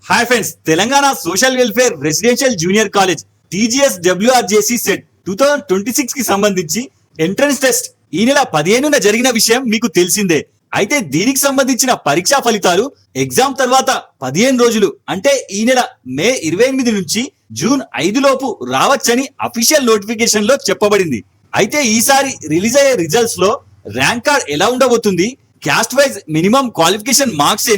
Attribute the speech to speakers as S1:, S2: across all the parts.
S1: Hi friends, Telangana social welfare residential junior college TGS WRJC set 2026 కి సంబంధించి entrance test ఈ నెల 15న జరిగిన విషయం మీకు తెలిసిందే. అయితే దీనికి సంబంధించిన పరీక్షా ఫలితాలు ఎగ్జామ్ తర్వాత 15 రోజులు అంటే ఈ నెల మే 28 నుంచి జూన్ 5 లోపు రావచ్చని అఫీషియల్ నోటిఫికేషన్ లో చెప్పబడింది. అయితే ఈసారి రిలీజ్ అయ్యే రిజల్ట్స్ లో ర్యాంక్ కార్డ్ ఎలా ఉండబోతుంది, caste wise minimum qualification marks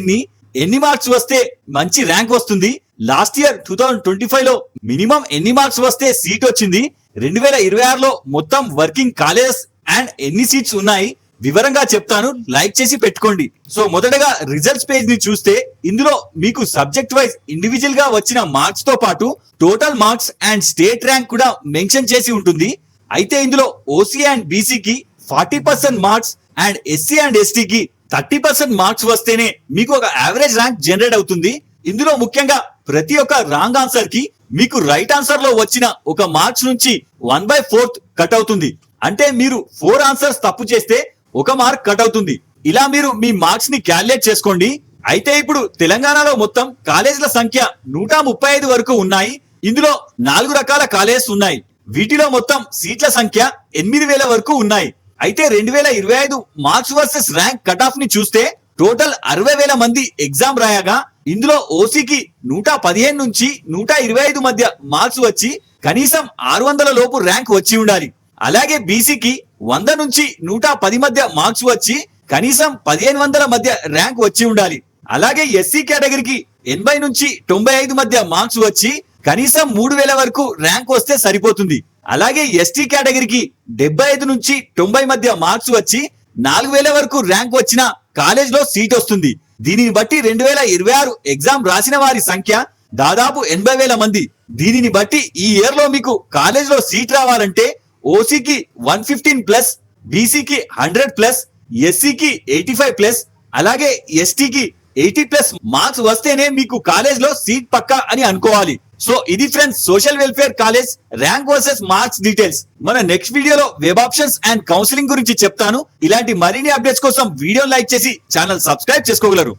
S1: ఎన్ని మార్క్స్ వస్తే మంచి ర్యాంక్ వస్తుంది, లాస్ట్ ఇయర్ 2025 లో మినిమం ఎన్ని మార్క్స్ వస్తే సీట్ వచ్చింది, 2026 లో మొత్తం వర్కింగ్ కాలేజెస్ అండ్ ఎన్ని సీట్స్ ఉన్నాయి వివరంగా చెప్తాను. లైక్ చేసి పెట్టుకోండి. సో మొదటగా రిజల్ట్స్ పేజ్ ని చూస్తే ఇందులో మీకు సబ్జెక్ట్ వైజ్ ఇండివిజువల్ గా వచ్చిన మార్క్స్ తో పాటు total marks and state rank కూడా మెన్షన్ చేసి ఉంటుంది. అయితే ఇందులో ఓసీ అండ్ బీసీకి 40% మార్క్స్ అండ్ ఎస్సీ అండ్ ఎస్టీకి 30% మార్క్స్ వస్తేనే మీకు ఒక యావరేజ్ ర్యాంక్ జనరేట్ అవుతుంది. ఇందులో ముఖ్యంగా ప్రతి ఒక్క రాంగ్ ఆన్సర్ కి మీకు రైట్ ఆన్సర్ లో వచ్చిన ఒక మార్క్స్ నుంచి 1/4 కట్ అవుతుంది. అంటే మీరు 4 ఆన్సర్స్ తప్పు చేస్తే ఒక మార్క్ కట్ అవుతుంది. ఇలా మీరు మీ మార్క్స్ ని క్యాలిక్యులేట్ చేసుకోండి. అయితే ఇప్పుడు తెలంగాణలో మొత్తం కాలేజీల సంఖ్య 135 వరకు ఉన్నాయి. ఇందులో 4 రకాల కాలేజెస్ ఉన్నాయి. వీటిలో మొత్తం సీట్ల సంఖ్య 8000 వరకు ఉన్నాయి. అయితే 2025 marks versus rank cut off ని చూస్తే టోటల్ 60,000 మంది ఎగ్జామ్ రాయగా ఇందులో ఓసీకి 115 నుంచి 125 మధ్య మార్క్స్ వచ్చి కనీసం 600 లోపు ర్యాంక్ వచ్చి ఉండాలి. అలాగే బీసీకి 100 నుంచి 110 మధ్య మార్క్స్ వచ్చి కనీసం 1500 మధ్య ర్యాంక్ వచ్చి ఉండాలి. అలాగే ఎస్సీ కేటగిరీకి 80 నుంచి 95 మధ్య మార్క్స్ వచ్చి కనీసం 3000 వరకు ర్యాంక్ వస్తే సరిపోతుంది. అలాగే ఎస్టీ కేటగిరీకి 75 నుంచి 90 మధ్య మార్క్స్ వచ్చి 4000 వరకు ర్యాంక్ వచ్చిన కాలేజ్ లో సీట్ వస్తుంది. దీనిని బట్టి 2026 ఎగ్జామ్ రాసిన వారి సంఖ్య దాదాపు 80,000 మంది. దీనిని బట్టి ఈ ఇయర్ లో మీకు కాలేజ్ లో సీట్ రావాలంటే ఓసీకి 115+, బీసీకి 100+, ఎస్సీకి 85+, అలాగే ఎస్టీకి 80+ మార్క్స్ వస్తేనే మీకు కాలేజ్ లో సీట్ పక్కా అని అనుకోవాలి. సో ఇది friends social welfare college rank versus marks details. మన నెక్స్ట్ వీడియోలో వెబ్ ఆప్షన్స్ అండ్ కౌన్సిలింగ్ గురించి చెప్తాను. ఇలాంటి మరిన్ని అప్డేట్స్ కోసం వీడియో లైక్ చేసి ఛానల్ సబ్స్క్రైబ్ చేసుకోగలరు.